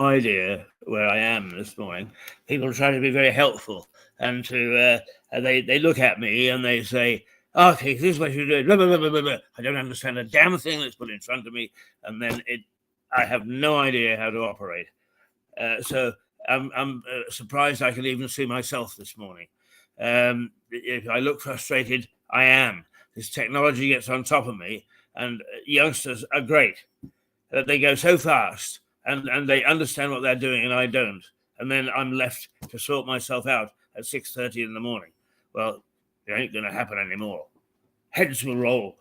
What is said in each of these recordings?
idea where I am this morning. People try to be very helpful, and they look at me and they say, "Okay, this is what you do." Blah, blah, blah, blah, blah. I don't understand a damn thing that's put in front of me, and then I have no idea how to operate. So I'm surprised I can even see myself this morning. If I look frustrated, I am. This technology gets on top of me, and youngsters are great. They go so fast, and they understand what they're doing, and I don't. And then I'm left to sort myself out at 6:30 in the morning. Well, it ain't going to happen anymore. Heads will roll.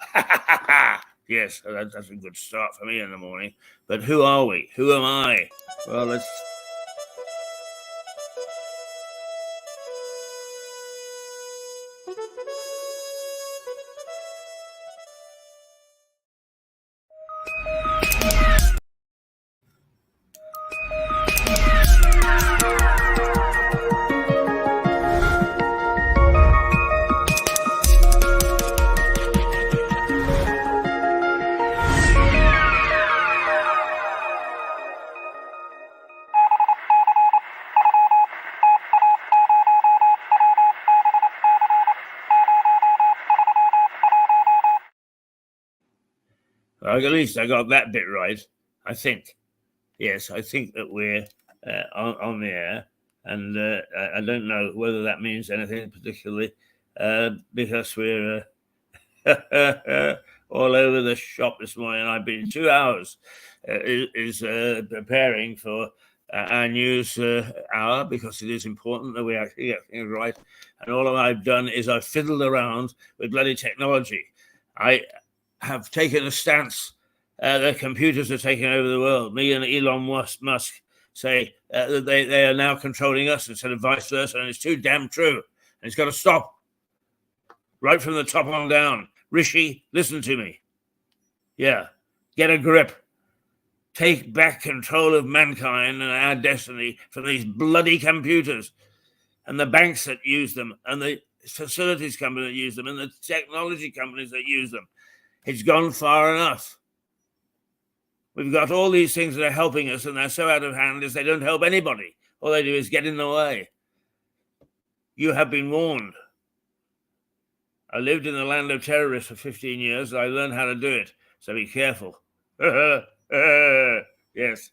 Yes, that's a good start for me in the morning. But who are we? Who am I? Well, let's. Well, at least I got that bit right, I think. Yes, I think that we're on the air, and I don't know whether that means anything particularly, because we're all over the shop this morning. I've been 2 hours preparing for our news hour, because it is important that we actually get things right. And all I've done is I've fiddled around with bloody technology. I have taken a stance that computers are taking over the world. Me and Elon Musk say that they are now controlling us instead of vice versa, and it's too damn true. And it's got to stop. Right from the top on down. Rishi, listen to me. Yeah, get a grip. Take back control of mankind and our destiny from these bloody computers and the banks that use them and the facilities companies that use them and the technology companies that use them. It's gone far enough. We've got all these things that are helping us, and they're so out of hand as they don't help anybody. All they do is get in the way. You have been warned. I lived in the land of terrorists for 15 years. I learned how to do it, so be careful. Yes.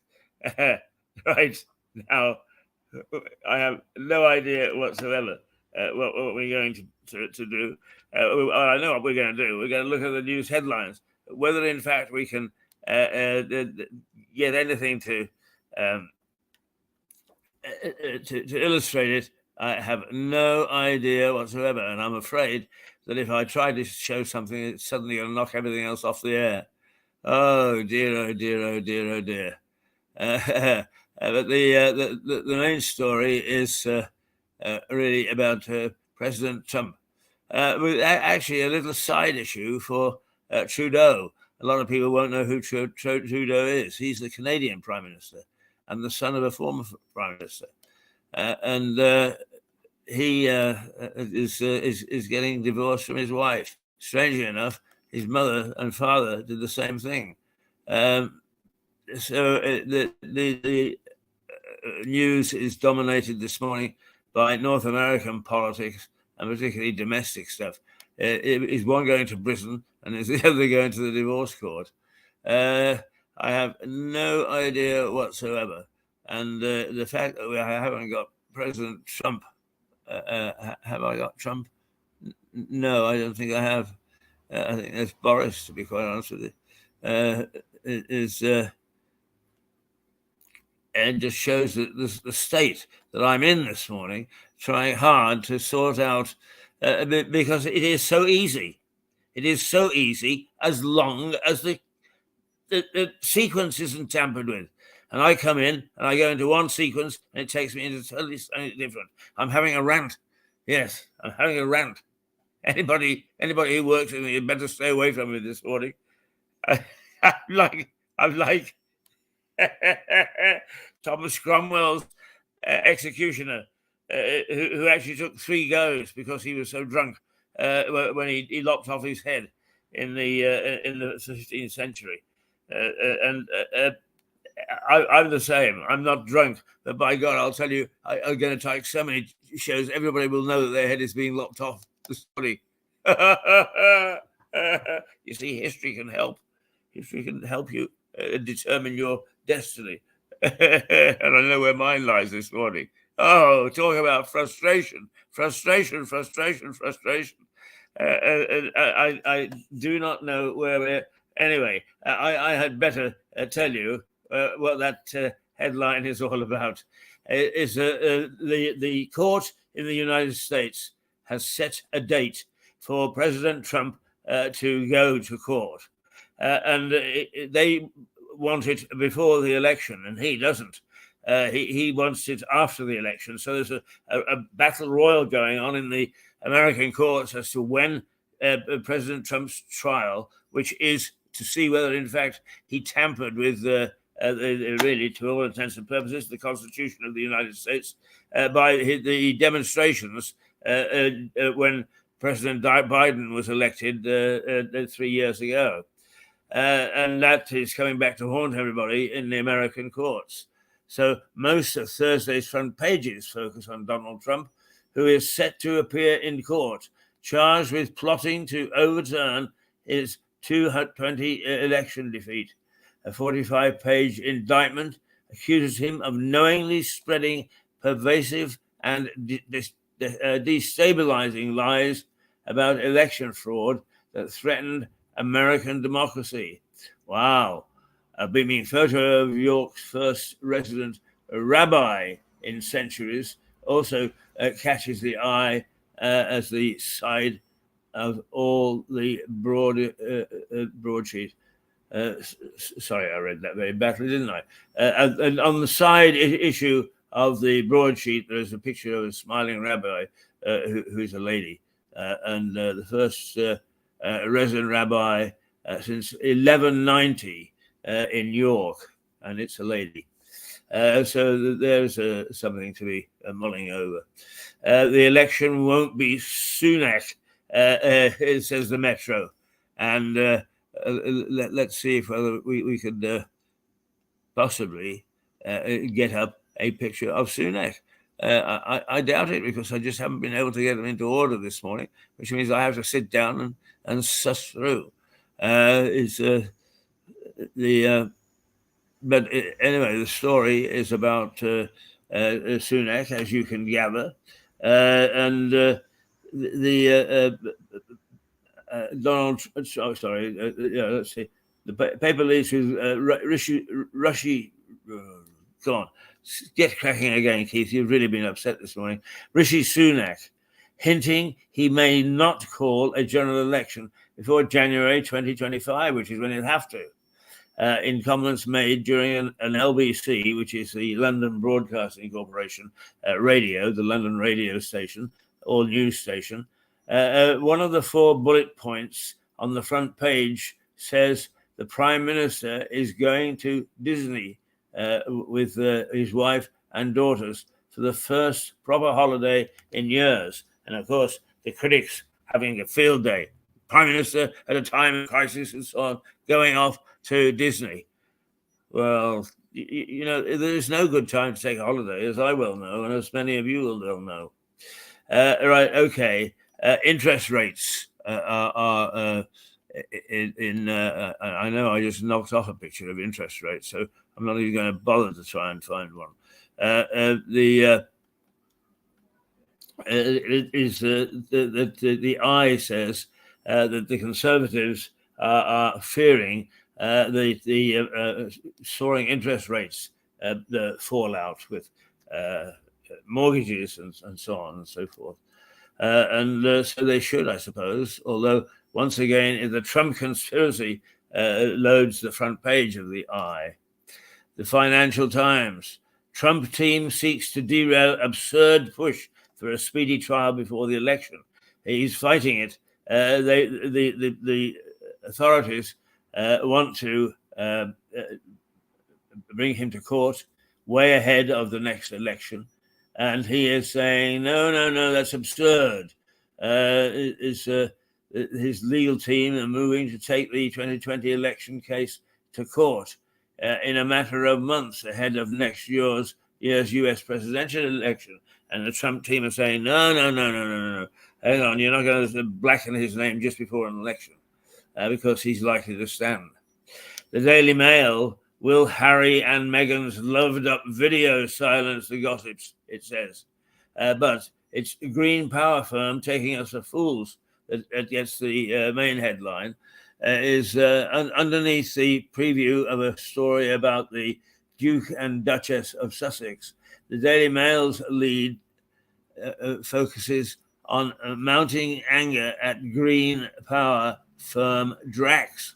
Right. Now, I have no idea whatsoever what we're going to do. I know what we're going to do. We're going to look at the news headlines, whether in fact we can get anything to illustrate it. I have no idea whatsoever, and I'm afraid that if I try to show something, it's suddenly going to knock everything else off the air. Oh dear, oh dear, oh dear, oh dear. But the main story is really about President Trump. With actually a little side issue for Trudeau. A lot of people won't know who Trudeau is. He's the Canadian Prime Minister and the son of a former Prime Minister. And he is getting divorced from his wife. Strangely enough, his mother and father did the same thing. So the news is dominated this morning by North American politics and particularly domestic stuff. Is one going to prison and is the other going to the divorce court? I have no idea whatsoever. And the fact that I haven't got President Trump, have I got Trump? No, I don't think I have. I think that's Boris, to be quite honest with you. And just shows that the state that I'm in this morning, trying hard to sort out, because it is so easy. It is so easy as long as the sequence isn't tampered with. And I come in and I go into one sequence and it takes me into totally different. I'm having a rant. Yes, I'm having a rant. Anybody who works with me, you better stay away from me this morning. I'm like Thomas Cromwell's executioner, who actually took 3 goes because he was so drunk when he lopped off his head in the 15th century. And I'm the same. I'm not drunk, but by God, I'll tell you, I'm going to take so many shows. Everybody will know that their head is being lopped off this body. You see, history can help. History can help you determine your destiny. And I know where mine lies this morning. Oh, talk about frustration. I do not know where we're. Anyway, I had better tell you what that headline is all about. The court in the United States has set a date for President Trump to go to court. And they want it before the election, and he doesn't. He wants it after the election. So there's a battle royal going on in the American courts as to when President Trump's trial, which is to see whether, in fact, he tampered with, really, to all intents and purposes, the Constitution of the United States by the demonstrations when President Biden was elected 3 years ago. And that is coming back to haunt everybody in the American courts. So most of Thursday's front pages focus on Donald Trump, who is set to appear in court, charged with plotting to overturn his 2020 election defeat. A 45-page indictment accuses him of knowingly spreading pervasive and destabilizing lies about election fraud that threatened American democracy. Wow. A beaming photo of York's first resident rabbi in centuries also catches the eye as the side of all the broadsheet. Sorry, I read that very badly, didn't I? And on the side issue of the broadsheet, there's a picture of a smiling rabbi who's a lady. And the first resident rabbi since 1190 in York, and it's a lady. So there's something to be mulling over. The election won't be Sunak, it says the Metro. And let's see if we could possibly get up a picture of Sunak. I doubt it, because I just haven't been able to get them into order this morning, which means I have to sit down and suss through. But anyway, the story is about Sunak, as you can gather, and Donald. Sorry, let's see. The paper leads with Rishi. Come on, get cracking again, Keith. You've really been upset this morning. Rishi Sunak, hinting he may not call a general election before January 2025, which is when he'll have to. In comments made during an LBC, which is the London Broadcasting Corporation radio, the London radio station or news station, one of the 4 bullet points on the front page says the Prime Minister is going to Disney with his wife and daughters for the first proper holiday in years. And of course, the critics having a field day. Prime Minister at a time of crisis and so on, going off to Disney. Well, you know, there's no good time to take a holiday, as I well know, and as many of you will know. Right, okay. Interest rates are in I know I just knocked off a picture of interest rates, so I'm not even going to bother to try and find one. The eye says that the Conservatives are fearing the soaring interest rates, the fallout with mortgages and so on and so forth. And so they should, I suppose, although once again, the Trump conspiracy loads the front page of the Eye. The Financial Times, Trump team seeks to derail absurd push for a speedy trial before the election. He's fighting it. The authorities want to bring him to court way ahead of the next election. And he is saying, no, that's absurd. His legal team are moving to take the 2020 election case to court. in a matter of months ahead of next year's U.S. presidential election. And the Trump team are saying, no. Hang on, you're not going to blacken his name just before an election because he's likely to stand. The Daily Mail: will Harry and Meghan's loved-up video silence the gossips, it says. But it's a green power firm taking us for fools that gets the main headline. Is underneath the preview of a story about the Duke and Duchess of Sussex. The Daily Mail's lead focuses on mounting anger at green power firm Drax,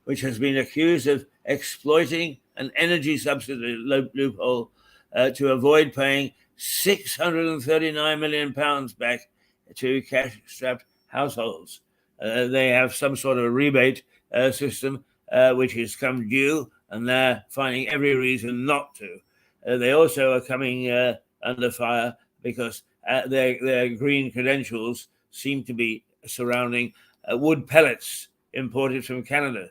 which has been accused of exploiting an energy subsidy loophole to avoid paying £639 million back to cash-strapped households. They have some sort of rebate system which has come due, and they're finding every reason not to. They also are coming under fire because their green credentials seem to be surrounding wood pellets imported from Canada,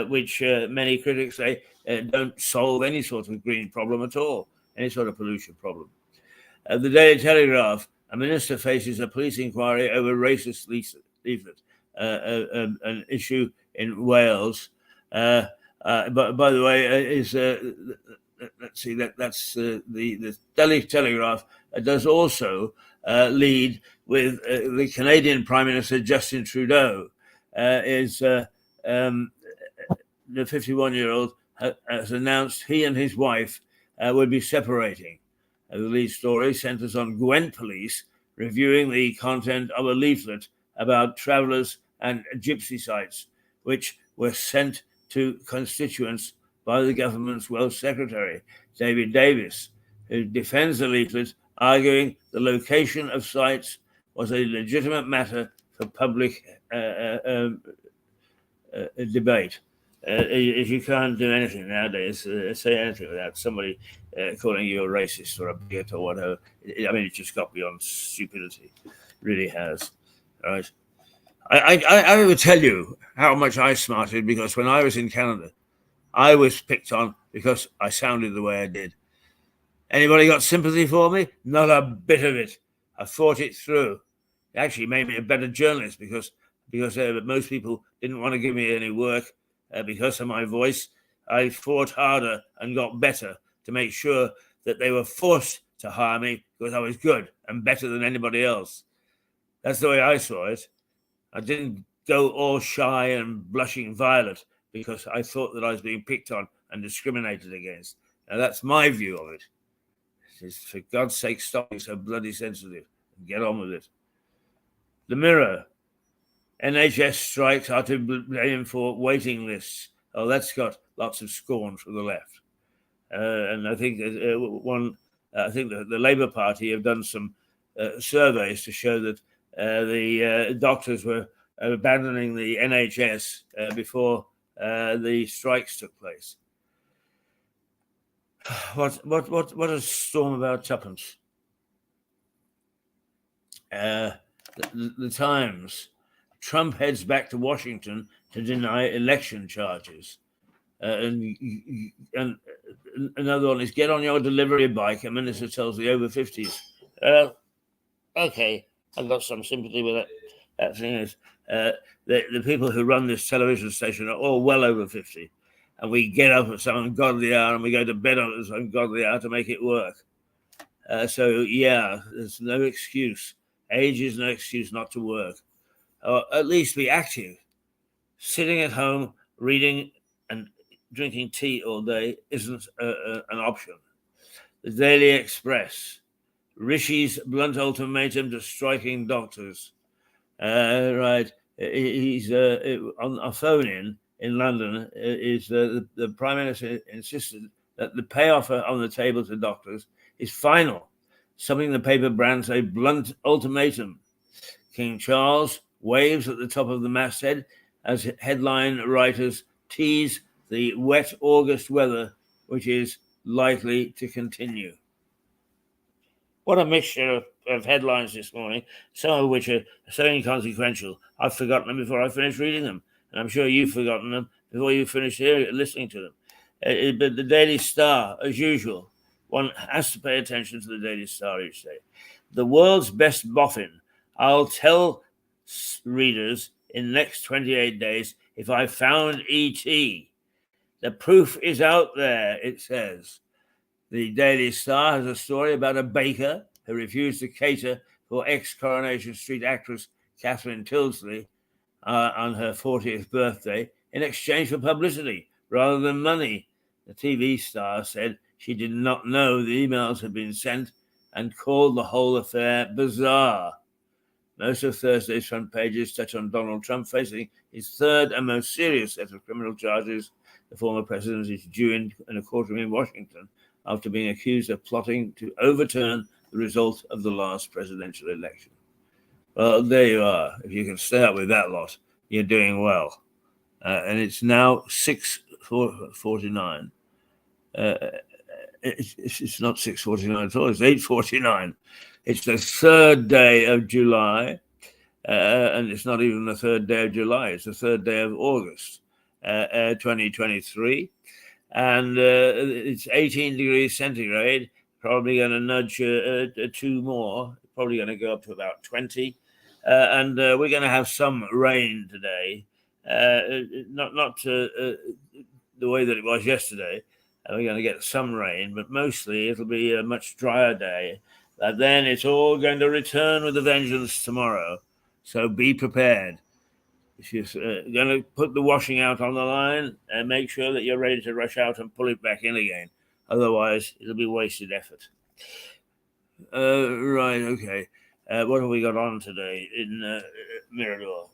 which many critics say don't solve any sort of green problem at all, any sort of pollution problem. The Daily Telegraph: a minister faces a police inquiry over racist leaflet, an issue in Wales. But by the way, let's see, that's the Daily Telegraph does also lead with the Canadian Prime Minister Justin Trudeau. The 51-year-old has announced he and his wife would be separating. The lead story centers on Gwent police reviewing the content of a leaflet about travellers and gypsy sites, which were sent to constituents by the government's Welsh Secretary, David Davis, who defends the leaflet, arguing the location of sites was a legitimate matter for public debate. If you can't do anything nowadays, say anything without somebody calling you a racist or a bigot or whatever. I mean, it just got beyond stupidity. It really has. Right? I would tell you how much I smarted because when I was in Canada, I was picked on because I sounded the way I did. Anybody got sympathy for me? Not a bit of it. I fought it through. It actually made me a better journalist because most people didn't want to give me any work because of my voice. I fought harder and got better to make sure that they were forced to hire me because I was good and better than anybody else. That's the way I saw it. I didn't go all shy and blushing violet because I thought that I was being picked on and discriminated against. Now, that's my view of it. It's, for God's sake, stop being so bloody sensitive and get on with it. The Mirror: NHS strikes are to blame for waiting lists. Oh, that's got lots of scorn from the left. And I think I think the Labour Party have done some surveys to show that the doctors were abandoning the NHS before the strikes took place. What a storm about tuppence. The Times: Trump heads back to Washington to deny election charges. And another one is: get on your delivery bike, a minister tells the over 50s. Okay, I've got some sympathy with that. That thing is, the people who run this television station are all well over 50. And we get up at some ungodly hour and we go to bed at some ungodly hour to make it work. So, yeah, there's no excuse. Age is no excuse not to work. Or at least be active. Sitting at home, reading and drinking tea all day isn't an option. The Daily Express: Rishi's blunt ultimatum to striking doctors. Right. He's on a phone in London. The Prime Minister insisted that the payoff on the table to doctors is final, something the paper brands a blunt ultimatum. King Charles waves at the top of the masthead as headline writers tease the wet August weather, which is likely to continue. What a mixture of headlines this morning, some of which are so inconsequential, I've forgotten them before I finished reading them. And I'm sure you've forgotten them before you finished listening to them. But the Daily Star, as usual, one has to pay attention to the Daily Star each day. The world's best boffin. I'll tell readers in the next 28 days if I found E.T. The proof is out there, it says. The Daily Star has a story about a baker who refused to cater for ex-Coronation Street actress Catherine Tilsley on her 40th birthday in exchange for publicity rather than money. The TV star said she did not know the emails had been sent and called the whole affair bizarre. Most of Thursday's front pages touch on Donald Trump facing his third and most serious set of criminal charges. The former president is due in a courtroom in Washington after being accused of plotting to overturn the result of the last presidential election. Well, there you are. If you can stay up with that lot, you're doing well. And it's now 6:49. It's not 6:49 at all. It's 8:49. It's the third day of July, and it's not even the third day of July. It's the third day of August, 2023. And it's 18 degrees centigrade, probably going to nudge 2 more, probably going to go up to about 20. And we're going to have some rain today, not the way that it was yesterday. We're going to get some rain, but mostly it'll be a much drier day. But then it's all going to return with a vengeance tomorrow. So be prepared. If you're going to put the washing out on the line, and make sure that you're ready to rush out and pull it back in again. Otherwise, it'll be wasted effort. Right, okay. What have we got on today in Mirador?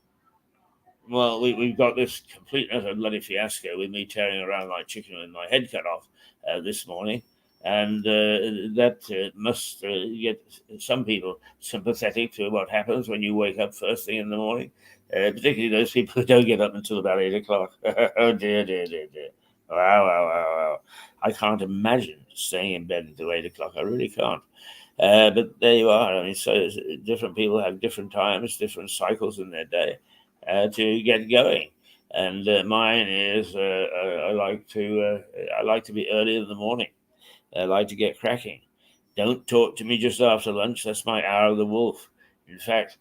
Well, we've got this complete utter bloody fiasco with me tearing around like chicken with my head cut off this morning. And that must get some people sympathetic to what happens when you wake up first thing in the morning, particularly those people who don't get up until about 8 o'clock. Oh, dear. Wow. I can't imagine staying in bed until 8 o'clock. I really can't. But there you are. I mean, so different people have different times, different cycles in their day to get going. And mine is I like to be early in the morning. I like to get cracking. Don't talk to me just after lunch. That's my hour of the wolf. In fact,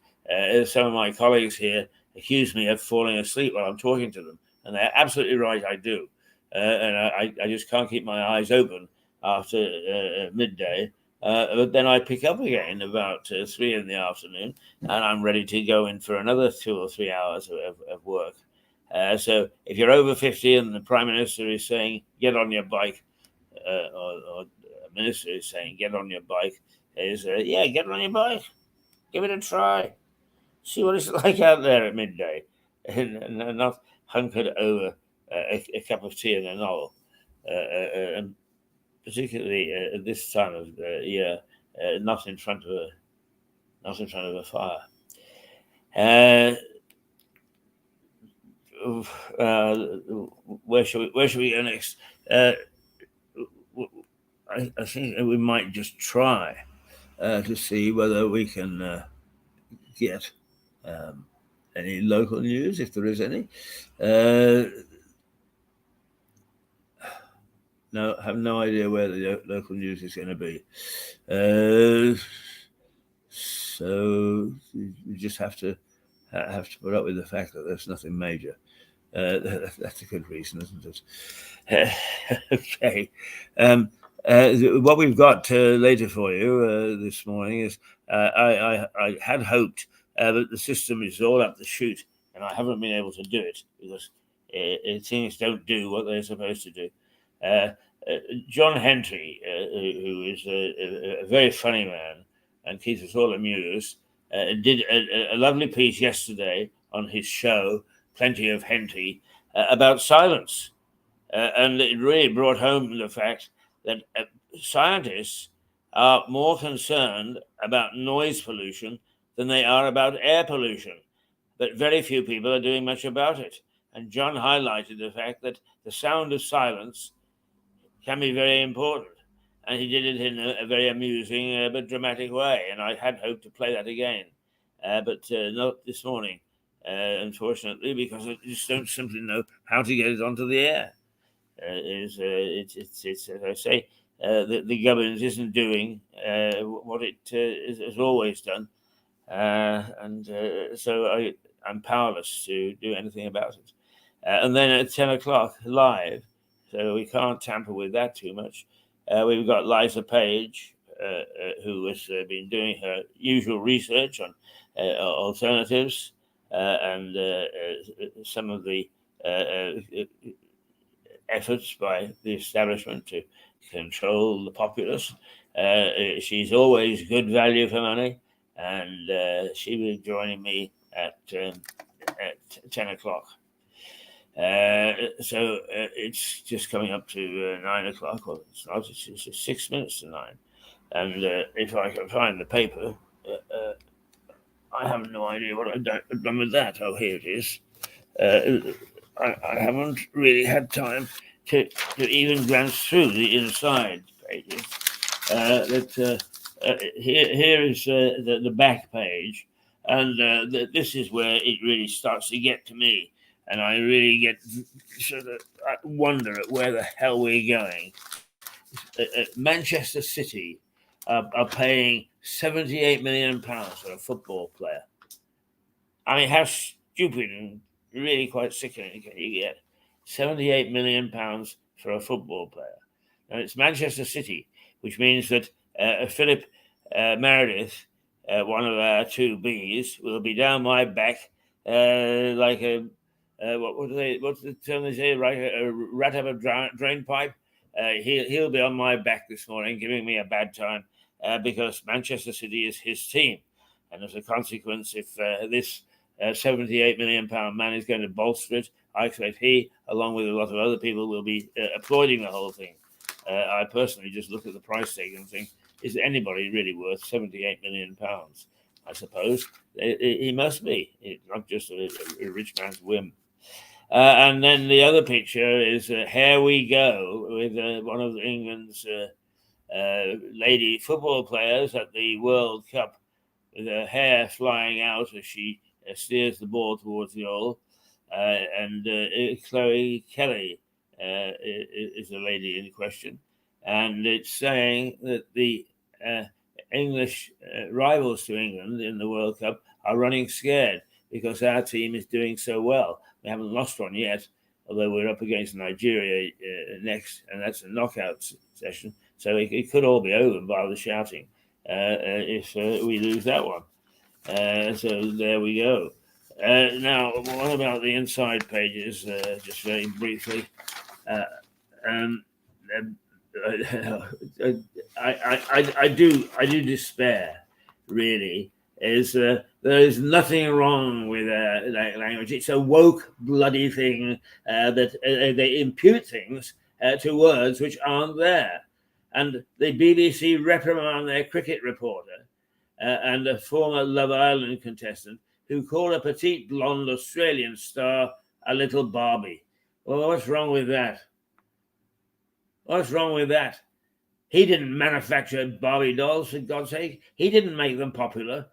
some of my colleagues here accuse me of falling asleep while I'm talking to them. And they're absolutely right, I do. And I just can't keep my eyes open after midday. But then I pick up again about 3 in the afternoon, and I'm ready to go in for another 2 or 3 hours of work. So if you're over 50 and the Prime Minister is saying, get on your bike, or a minister is saying, get on your bike, get on your bike. Give it a try. See what it's like out there at midday. And not hunkered over a cup of tea and a novel. And particularly at this time of the year, not in front of a fire. Where should we go next? I think we might just try to see whether we can get any local news, if there is any. No, I have no idea where the local news is going to be. So you just have to put up with the fact that there's nothing major. That's a good reason, isn't it? Okay. What we've got later for you this morning is I had hoped that the system is all up the chute, and I haven't been able to do it because things don't do what they're supposed to do. John Henry, who is a very funny man and keeps us all amused, did a lovely piece yesterday on his show, Plenty of Henry, about silence. And it really brought home the fact that scientists are more concerned about noise pollution than they are about air pollution. But very few people are doing much about it. And John highlighted the fact that the sound of silence can be very important. And he did it in a very amusing but dramatic way. And I had hoped to play that again, but not this morning, unfortunately, because I just don't simply know how to get it onto the air. it's as I say, the government isn't doing what it has always done, and so I'm powerless to do anything about it. And then at 10 o'clock live, so we can't tamper with that too much. We've got Liza Page, who has been doing her usual research on alternatives and some of the efforts by the establishment to control the populace. She's always good value for money, and she will be joining me at 10 o'clock. So it's just coming up to 9 o'clock. Well, it's not, it's just 6 minutes to 9. And if I can find the paper, I have no idea what I've done with that. Oh, here it is. I haven't really had time to even glance through the inside pages. Here is the back page, and this is where it really starts to get to me, and I really get sort of wonder at where the hell we're going. Manchester City are paying £78 million for a football player. I mean, how stupid and really quite sickening can you get? £78 million for a football player. And it's Manchester City, which means that Philip Meredith, one of our two Bs, will be down my back like a what's the term they say? Right, a rat up a drain pipe. He'll be on my back this morning, giving me a bad time because Manchester City is his team, and as a consequence, if this £78 million man is going to bolster it, I expect he, along with a lot of other people, will be applauding the whole thing. I personally just look at the price tag and think, is anybody really worth £78 million? I suppose he must be. It's not just a rich man's whim. And then the other picture is here we go with one of England's lady football players at the World Cup, with her hair flying out as she steers the ball towards the goal. And Chloe Kelly is the lady in question. And it's saying that the English rivals to England in the World Cup are running scared because our team is doing so well. We haven't lost one yet, although we're up against Nigeria next, and that's a knockout session. So it could all be over by the shouting if we lose that one. So there we go. Now, what about the inside pages? Just very briefly. I do despair, really. There is nothing wrong with language. It's a woke bloody thing that they impute things to words which aren't there. And the BBC reprimand their cricket reporter and a former Love Island contestant who called a petite blonde Australian star a little Barbie. Well, what's wrong with that? What's wrong with that? He didn't manufacture Barbie dolls, for God's sake. He didn't make them popular.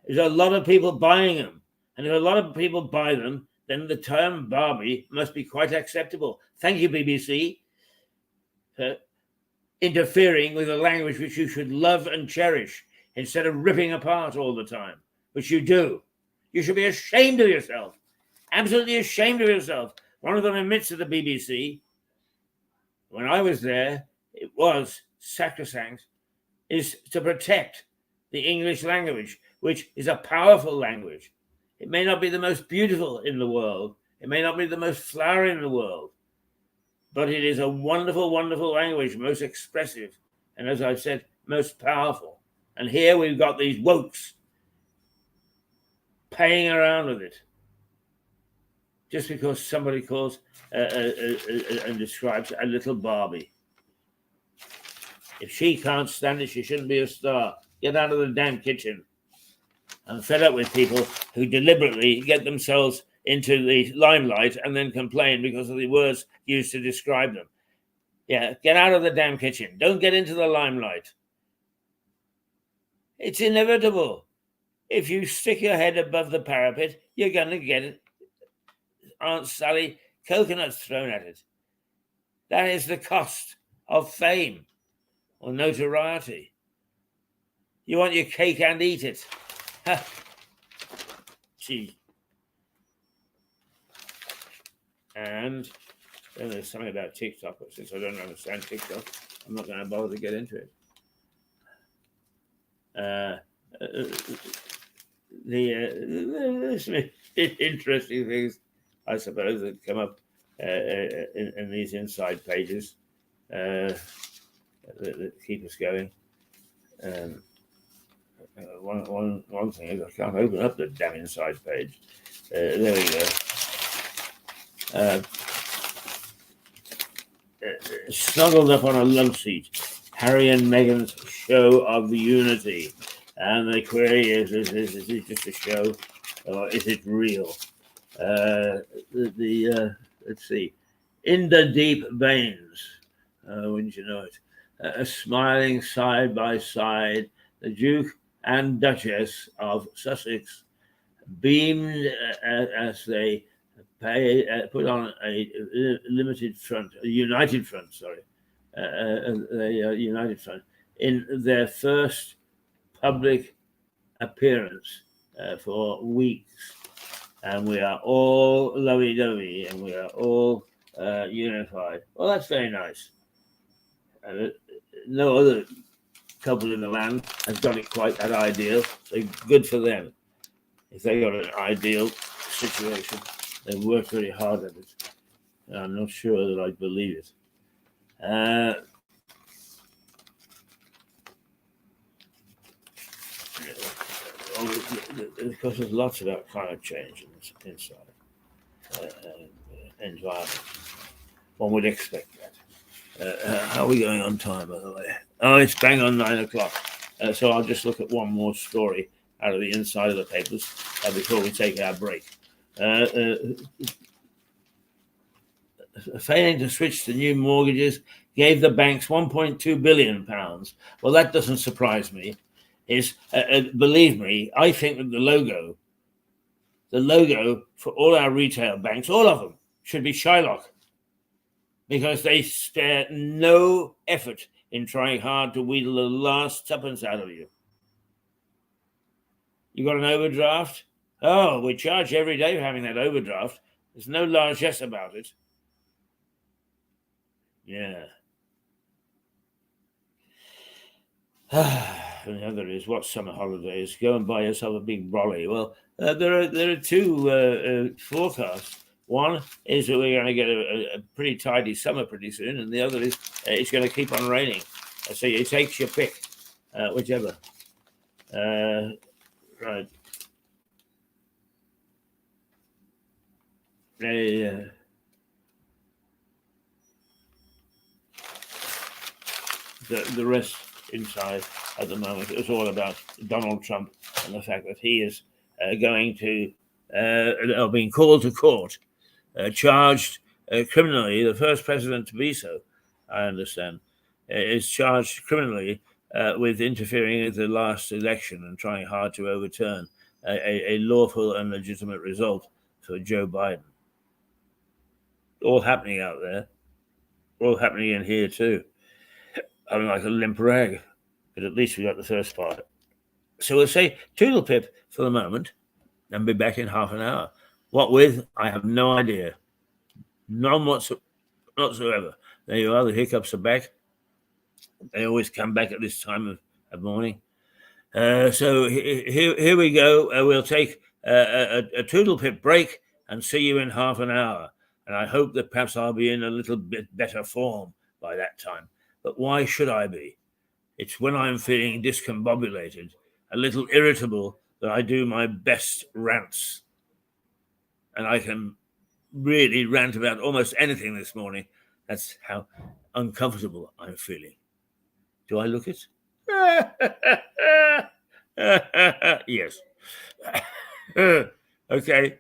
There's a lot of people buying them. And if a lot of people buy them, then the term Barbie must be quite acceptable. Thank you, BBC, for interfering with a language which you should love and cherish instead of ripping apart all the time, which you do. You should be ashamed of yourself. Absolutely ashamed of yourself. One of them admits to the BBC, when I was there, it was sacrosanct, is to protect the English language, which is a powerful language. It may not be the most beautiful in the world. It may not be the most flowery in the world, but it is a wonderful, wonderful language, most expressive, and as I've said, most powerful. And here we've got these wokes playing around with it just because somebody calls and describes a little Barbie. If she can't stand it, she shouldn't be a star. Get out of the damn kitchen. I'm fed up with people who deliberately get themselves into the limelight and then complain because of the words used to describe them. Yeah, get out of the damn kitchen. Don't get into the limelight. It's inevitable. If you stick your head above the parapet, you're going to get Aunt Sally coconuts thrown at it. That is the cost of fame or notoriety. You want your cake and eat it. Ha. Gee. And then there's something about TikTok, but since I don't understand TikTok, I'm not going to bother to get into it. There's some interesting things, I suppose, that come up in these inside pages that keep us going. One thing is I can't open up the damn inside page. There we go. Snuggled up on a love seat, Harry and Meghan's show of unity. And the query is it just a show or is it real? Let's see. In the deep veins, wouldn't you know it? Smiling side by side, the Duke and Duchess of Sussex beamed as they put on a united front, in their first public appearance for weeks. And we are all lovey-dovey and we are all unified. Well, that's very nice. No other couple in the land has got it quite that ideal, so good for them. If they got an ideal situation, they've worked very hard at it. And I'm not sure that I believe it. Because there's lots about climate change inside environment. One would expect that. How are we going on time, by the way? Oh, it's bang on 9 o'clock. So I'll just look at one more story out of the inside of the papers before we take our break. Failing to switch to new mortgages gave the banks £1.2 billion. Well, that doesn't surprise me. Believe me, I think that the logo for all our retail banks, all of them, should be Shylock, because they spare no effort in trying hard to wheedle the last tuppence out of you. You got an overdraft? Oh, we charge every day for having that overdraft. There's no largesse about it. Yeah. And the other is, what summer holidays? Go and buy yourself a big brolly. Well, there are two forecasts. One is that we're going to get a pretty tidy summer pretty soon, and the other is it's going to keep on raining. So you take your pick, whichever. Right. The rest inside at the moment is all about Donald Trump and the fact that he is going to being called to court, charged criminally. The first president to be so, I understand, is charged criminally with interfering with the last election and trying hard to overturn a lawful and legitimate result for Joe Biden. All happening out there, all happening in here too. I'm like a limp rag, but at least we got the first part. So we'll say toodle pip for the moment and be back in half an hour. What with? I have no idea. None whatsoever. There you are. The hiccups are back. They always come back at this time of morning. So here we go. We'll take a toodle pip break and see you in half an hour. And I hope that perhaps I'll be in a little bit better form by that time. But why should I be? It's when I'm feeling discombobulated, a little irritable, that I do my best rants. And I can really rant about almost anything this morning. That's how uncomfortable I'm feeling. Do I look it? Yes. Okay.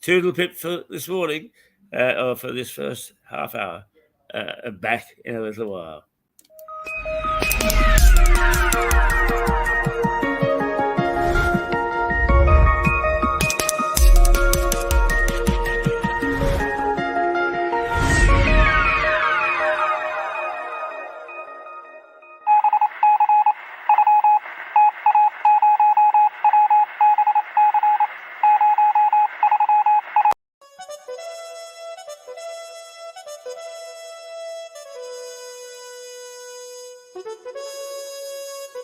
Toodle pip for this morning, or for this first half hour. Back in a little while.